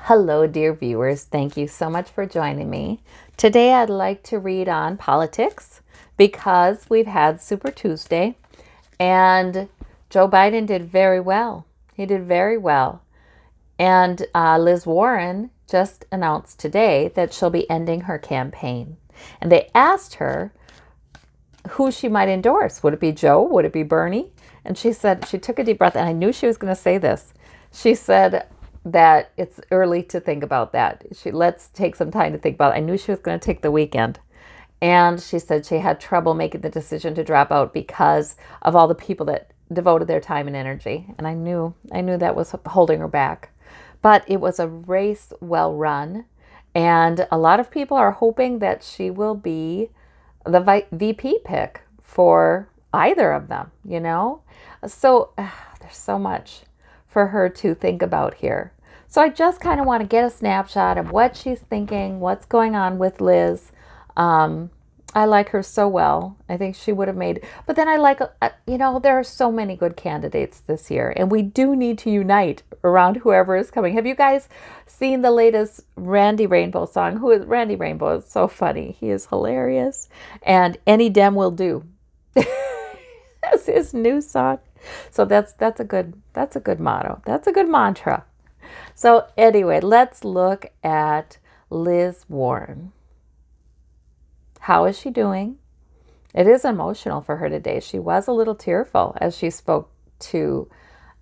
Hello, dear viewers. Thank you so much for joining me. Today, I'd like to read on politics because we've had Super Tuesday and Joe Biden did very well. He did very well. And Liz Warren just announced today that she'll be ending her campaign. And they asked her who she might endorse. Would it be Joe? Would it be Bernie? And she said, she took a deep breath, and I knew she was going to say this. She said that it's early to think about that. Let's take some time to think about it. I knew she was going to take the weekend. And she said she had trouble making the decision to drop out because of all the people that devoted their time and energy. And I knew that was holding her back. But it was a race well run. And a lot of people are hoping that she will be the VP pick for either of them, So there's so much for her to think about here. So I just kind of want to get a snapshot of what she's thinking, what's going on with Liz. I like her so well. I think she would have made, but then I like, there are so many good candidates this year, and we do need to unite around whoever is coming. Have you guys seen the latest Randy Rainbow song? Who is Randy Rainbow? Is so funny. He is hilarious. And Any Dem Will Do. That's his new song. So that's a good motto. That's a good mantra. So anyway, let's look at Liz Warren. How is she doing? It is emotional for her today. She was a little tearful as she spoke to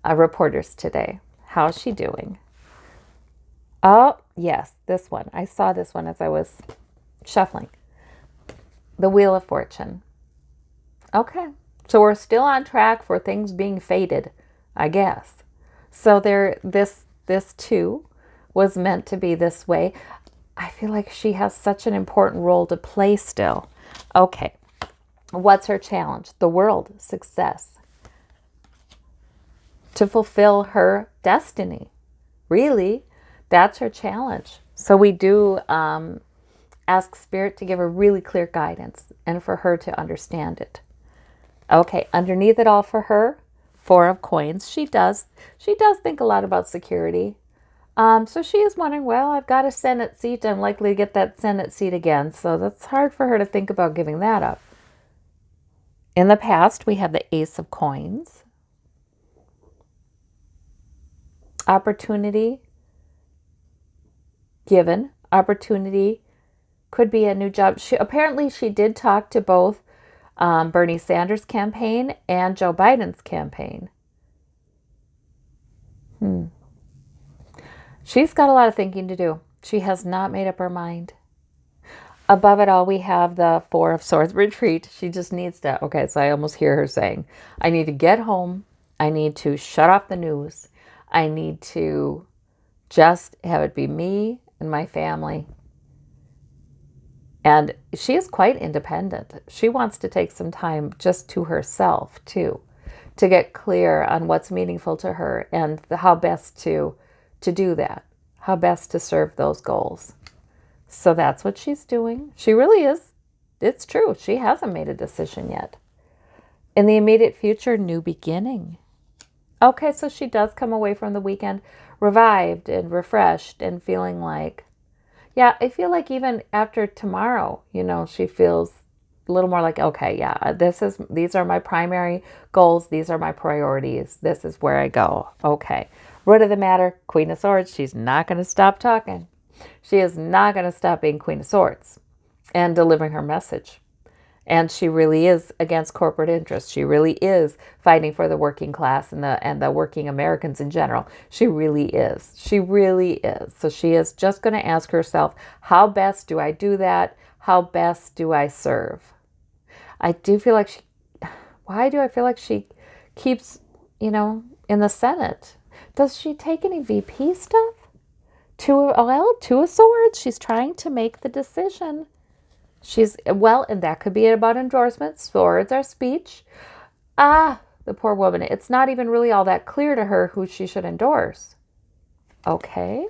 reporters today. How is she doing? Oh, yes, this one. I saw this one as I was shuffling. The Wheel of Fortune. Okay. So we're still on track for things being fated, I guess. So this too was meant to be this way. I feel like she has such an important role to play still. Okay. What's her challenge? The world, success. To fulfill her destiny. Really, that's her challenge. So we do ask Spirit to give her really clear guidance and for her to understand it. Okay, underneath it all for her, 4 of Coins. She does think a lot about security. So she is wondering, well, I've got a Senate seat. I'm likely to get that Senate seat again. So that's hard for her to think about giving that up. In the past, we have the Ace of Coins. Opportunity given. Opportunity could be a new job. Apparently she did talk to both Bernie Sanders' campaign and Joe Biden's campaign. She's got a lot of thinking to do. She has not made up her mind. Above it all, we have the 4 of Swords, retreat. She just needs to, okay, so I almost hear her saying, I need to get home. I need to shut off the news. I need to just have it be me and my family. And she is quite independent. She wants to take some time just to herself, too, to get clear on what's meaningful to her and how best to do that, how best to serve those goals. So that's what she's doing. She really is. It's true. She hasn't made a decision yet. In the immediate future, new beginning. Okay, so she does come away from the weekend revived and refreshed and feeling like, yeah, I feel like even after tomorrow, she feels a little more like, okay, yeah, these are my primary goals. These are my priorities. This is where I go. Okay. Root of the matter, Queen of Swords. She's not going to stop talking. She is not going to stop being Queen of Swords and delivering her message. And she really is against corporate interests. She really is fighting for the working class and the working Americans in general. She really is. She really is. So she is just going to ask herself, how best do I do that? How best do I serve? I do feel like why do I feel like she keeps, in the Senate? Does she take any VP stuff? 2 of Swords. She's trying to make the decision. And that could be about endorsements. Swords are speech. The poor woman. It's not even really all that clear to her who she should endorse. Okay.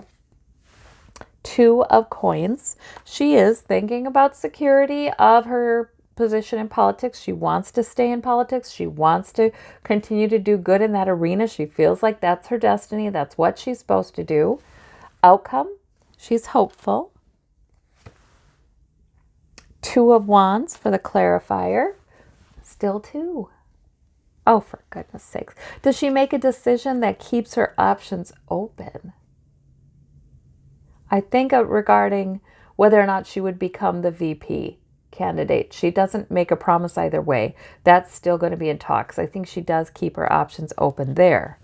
2 of Coins. She is thinking about security of her position in politics. She wants to stay in politics. She wants to continue to do good in that arena. She feels like that's her destiny. That's what she's supposed to do. Outcome, she's hopeful. Two of Wands for the clarifier. Still two. Oh, for goodness sakes. Does she make a decision that keeps her options open? I think regarding whether or not she would become the VP candidate. She doesn't make a promise either way. That's still going to be in talks. I think she does keep her options open there.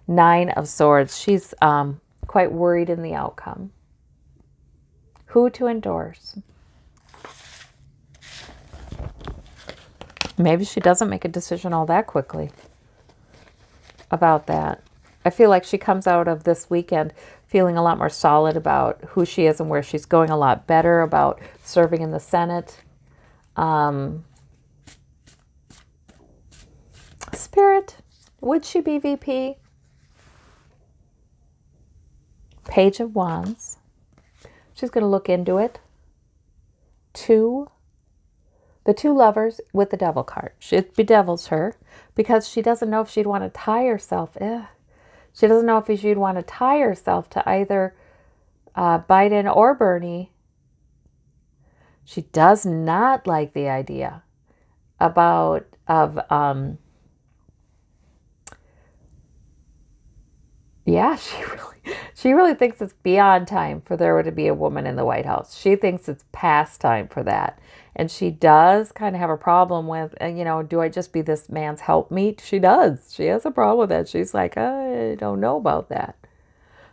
Nine of Swords. She's quite worried in the outcome. Who to endorse? Maybe she doesn't make a decision all that quickly about that. I feel like she comes out of this weekend feeling a lot more solid about who she is and where she's going, a lot better about serving in the Senate. Spirit, would she be VP? Page of Wands. She's going to look into it. The two lovers with the devil card. It bedevils her because she doesn't know if she'd want to tie herself. She doesn't know if she'd want to tie herself to either Biden or Bernie. She does not like the idea yeah, she really thinks it's beyond time for there to be a woman in the White House. She thinks it's past time for that. And she does kind of have a problem with, do I just be this man's helpmeet? She does. She has a problem with that. She's like, I don't know about that.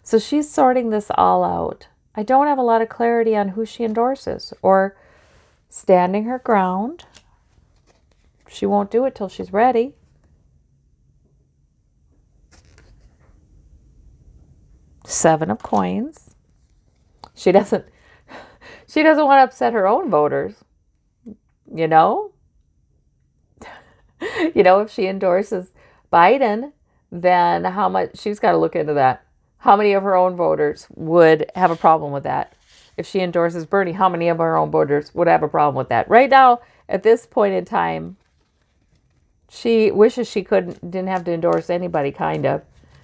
So she's sorting this all out. I don't have a lot of clarity on who she endorses or standing her ground. She won't do it till she's ready. Seven of Coins. She doesn't want to upset her own voters. If she endorses Biden, then how much, she's got to look into that. How many of her own voters would have a problem with that? If she endorses Bernie, how many of her own voters would have a problem with that? Right now, at this point in time, she wishes she didn't have to endorse anybody, kind of.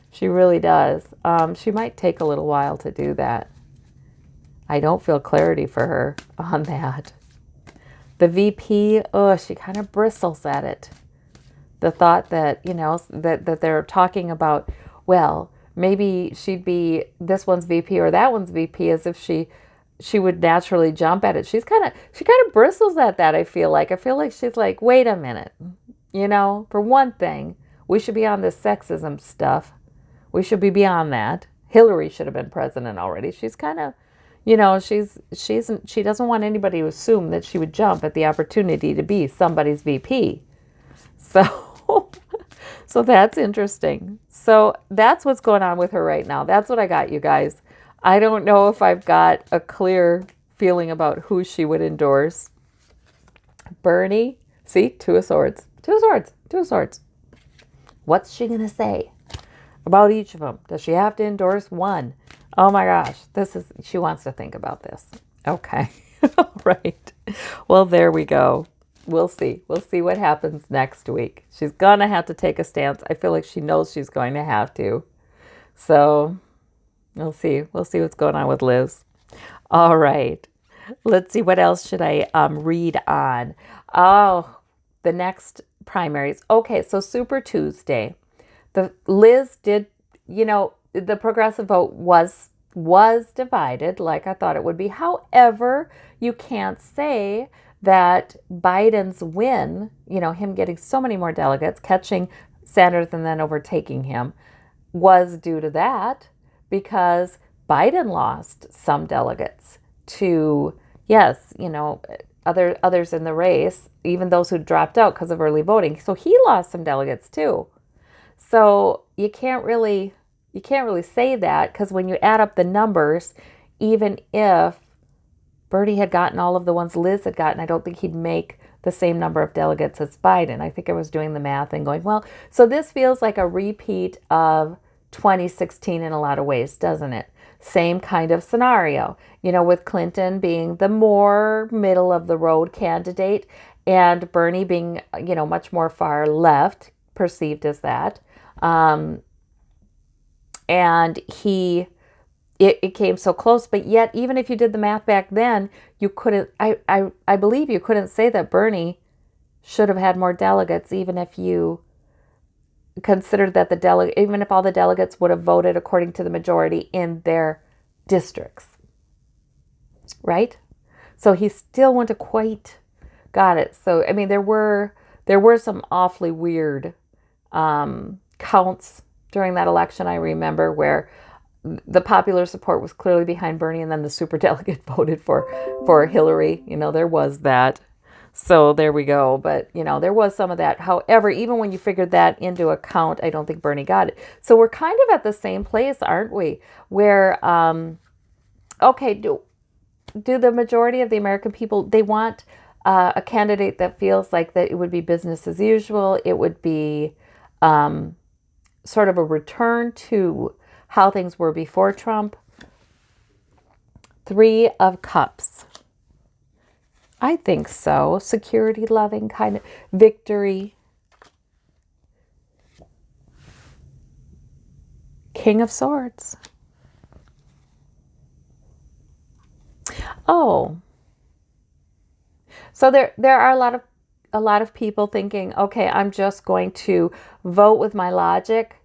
She really does. She might take a little while to do that. I don't feel clarity for her on that. The VP, she kind of bristles at it. The thought that, that they're talking about, well, maybe she'd be this one's VP or that one's VP, as if she would naturally jump at it. She kind of bristles at that, I feel like. She's like, wait a minute. For one thing, we should be on this sexism stuff. We should be beyond that. Hillary should have been president already. She's kind of, she doesn't want anybody to assume that she would jump at the opportunity to be somebody's VP. So that's interesting. So that's what's going on with her right now. That's what I got, you guys. I don't know if I've got a clear feeling about who she would endorse. Bernie, see, Two of Swords. What's she going to say about each of them? Does she have to endorse one? Oh my gosh, she wants to think about this. Okay. All right. Well, there we go. We'll see. We'll see what happens next week. She's going to have to take a stance. I feel like she knows she's going to have to. So we'll see. We'll see what's going on with Liz. All right. Let's see. What else should I read on? Oh, the next primaries. Okay, so Super Tuesday. Liz did, the progressive vote was divided like I thought it would be. However, you can't say that Biden's win, him getting so many more delegates, catching Sanders and then overtaking him, was due to that, because Biden lost some delegates to, yes, others in the race, even those who dropped out because of early voting. So he lost some delegates too. So you can't really say that, because when you add up the numbers, even if Bernie had gotten all of the ones Liz had gotten, I don't think he'd make the same number of delegates as Biden. I think I was doing the math and going, well, so this feels like a repeat of 2016 in a lot of ways, doesn't it? Same kind of scenario, with Clinton being the more middle of the road candidate and Bernie being, much more far left, perceived as that. And he it came so close. But yet, even if you did the math back then, you couldn't, I believe you couldn't say that Bernie should have had more delegates, even if you considered that even if all the delegates would have voted according to the majority in their districts, right? So he still wouldn't have quite got it. So, I mean, there were some awfully weird counts during that election. I remember where the popular support was clearly behind Bernie, and then the superdelegate voted for Hillary. There was that. So there we go. But, there was some of that. However, even when you figured that into account, I don't think Bernie got it. So we're kind of at the same place, aren't we? Where, okay, do the majority of the American people, they want a candidate that feels like that it would be business as usual. It would be sort of a return to how things were before Trump. 3 of Cups. I think so. Security loving kind of victory. King of Swords. Oh. So there are a lot of people thinking, okay, I'm just going to vote with my logic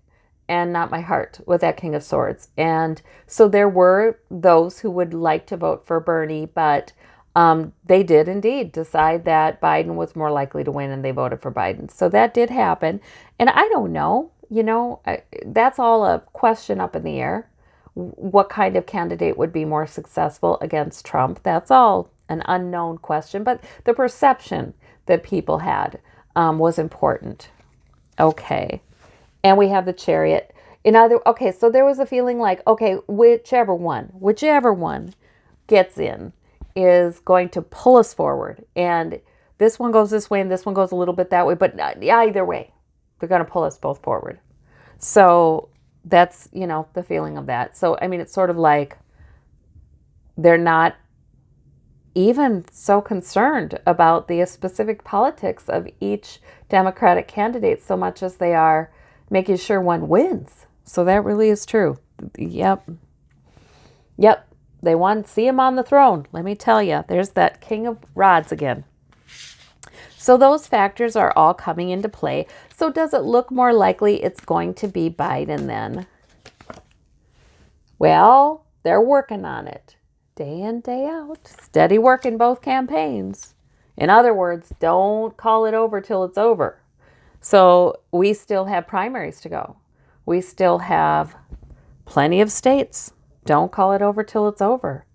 and not my heart with that King of Swords. And so there were those who would like to vote for Bernie, but they did indeed decide that Biden was more likely to win, and they voted for Biden. So that did happen. And I don't know, that's all a question up in the air. What kind of candidate would be more successful against Trump? That's all an unknown question. But the perception that people had was important. Okay. And we have the Chariot. Okay, so there was a feeling like, okay, whichever one gets in is going to pull us forward. And this one goes this way and this one goes a little bit that way. But either way, they're going to pull us both forward. So that's, the feeling of that. So, I mean, it's sort of like they're not even so concerned about the specific politics of each Democratic candidate so much as they are making sure one wins. So that really is true. Yep. They want to see him on the throne. Let me tell you, there's that King of Rods again. So those factors are all coming into play. So does it look more likely it's going to be Biden then? Well, they're working on it. Day in, day out. Steady work in both campaigns. In other words, don't call it over till it's over. So we still have primaries to go. We still have plenty of states. Don't call it over till it's over.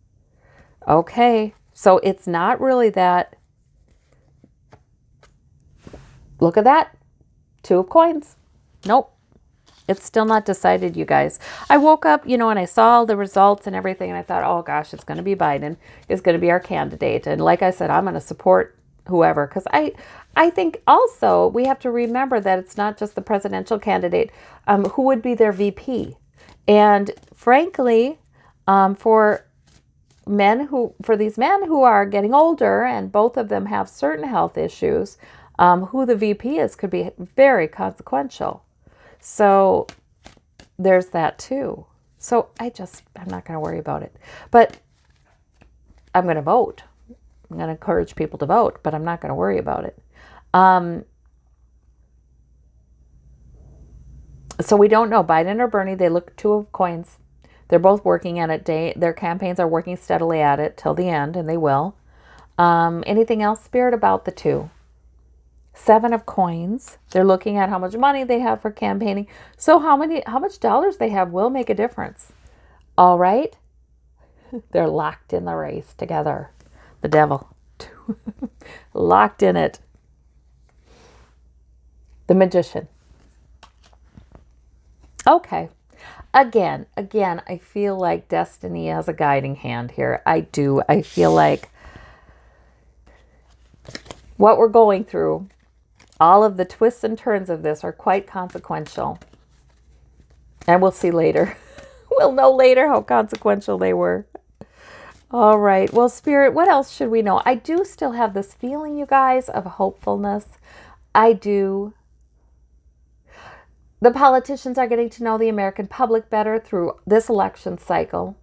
Okay, so it's not really that. Look at that. 2 of coins. Nope. It's still not decided, you guys. I woke up, and I saw all the results and everything, and I thought, oh gosh, it's going to be Biden. It's going to be our candidate. And like I said, I'm going to support whoever, because I think also we have to remember that it's not just the presidential candidate, who would be their VP. And frankly, for these men who are getting older, and both of them have certain health issues, who the VP is could be very consequential. So there's that too. So I'm not going to worry about it. But I'm going to vote. I'm going to encourage people to vote, but I'm not going to worry about it. So we don't know. Biden or Bernie, they look 2 of coins. They're both working at it. Their campaigns are working steadily at it till the end, and they will. Anything else, Spirit, about the 2? 7 of coins. They're looking at how much money they have for campaigning. So how much dollars they have will make a difference. All right? They're locked in the race together. The devil. Locked in it. The Magician. Okay. Again, I feel like destiny has a guiding hand here. I do. I feel like what we're going through, all of the twists and turns of this are quite consequential. And we'll see later. We'll know later how consequential they were. All right. Well, Spirit, what else should we know? I do still have this feeling, you guys, of hopefulness. I do. The politicians are getting to know the American public better through this election cycle.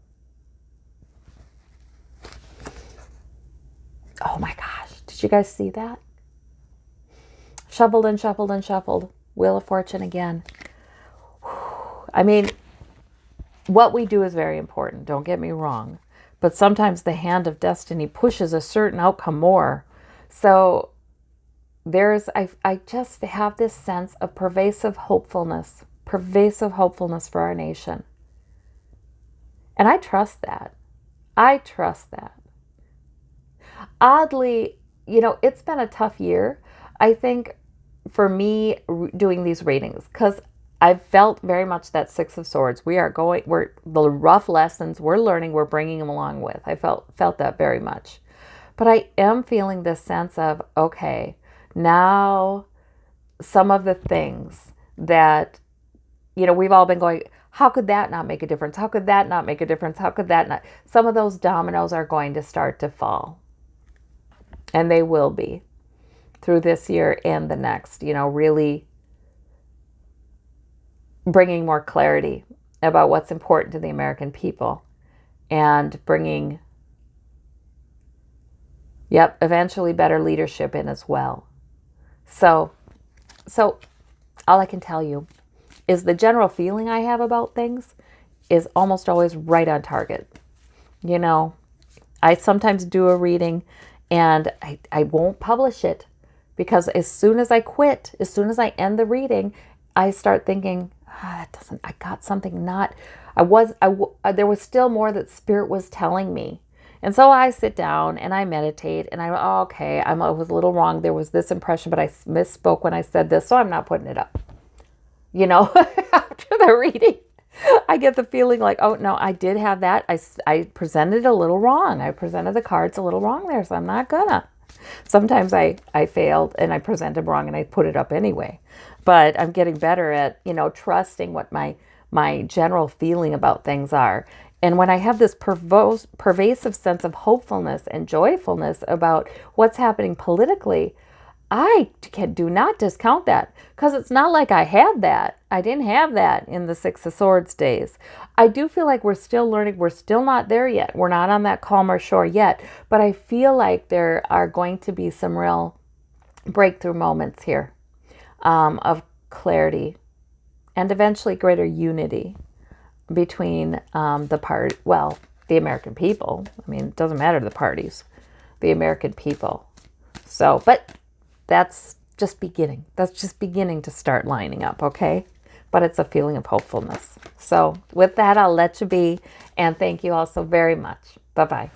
Oh my gosh, did you guys see that? Shuffled and shuffled and shuffled. Wheel of Fortune again. I mean, what we do is very important, don't get me wrong. But sometimes the hand of destiny pushes a certain outcome more. So I just have this sense of pervasive hopefulness for our nation. And I trust that. I trust that. Oddly, it's been a tough year, I think, for me doing these readings, because I've felt very much that Six of Swords. We're the rough lessons we're learning, we're bringing them along with. I felt that very much. But I am feeling this sense of, okay, now some of the things that, we've all been going, how could that not make a difference? How could that not make a difference? How could that not? Some of those dominoes are going to start to fall. And they will be through this year and the next, really bringing more clarity about what's important to the American people and bringing, eventually better leadership in as well. So all I can tell you is the general feeling I have about things is almost always right on target. I sometimes do a reading and I won't publish it because as soon as I quit, as soon as I end the reading, I start thinking, I got something there was still more that Spirit was telling me. And so I sit down and I meditate and I was a little wrong. There was this impression, but I misspoke when I said this, so I'm not putting it up. After the reading, I get the feeling like, oh no, I did have that. I presented it a little wrong. I presented the cards a little wrong there, so I'm not gonna. Sometimes I failed and I presented wrong and I put it up anyway. But I'm getting better at, trusting what my general feeling about things are. And when I have this pervasive sense of hopefulness and joyfulness about what's happening politically, I do not discount that, because it's not like I had that. I didn't have that in the Six of Swords days. I do feel like we're still learning. We're still not there yet. We're not on that calmer shore yet. But I feel like there are going to be some real breakthrough moments here of clarity and eventually greater unity between the American people. I mean, it doesn't matter the parties, the American people. So, but that's just beginning. That's just beginning to start lining up, okay? But it's a feeling of hopefulness. So with that, I'll let you be. And thank you all so very much. Bye-bye.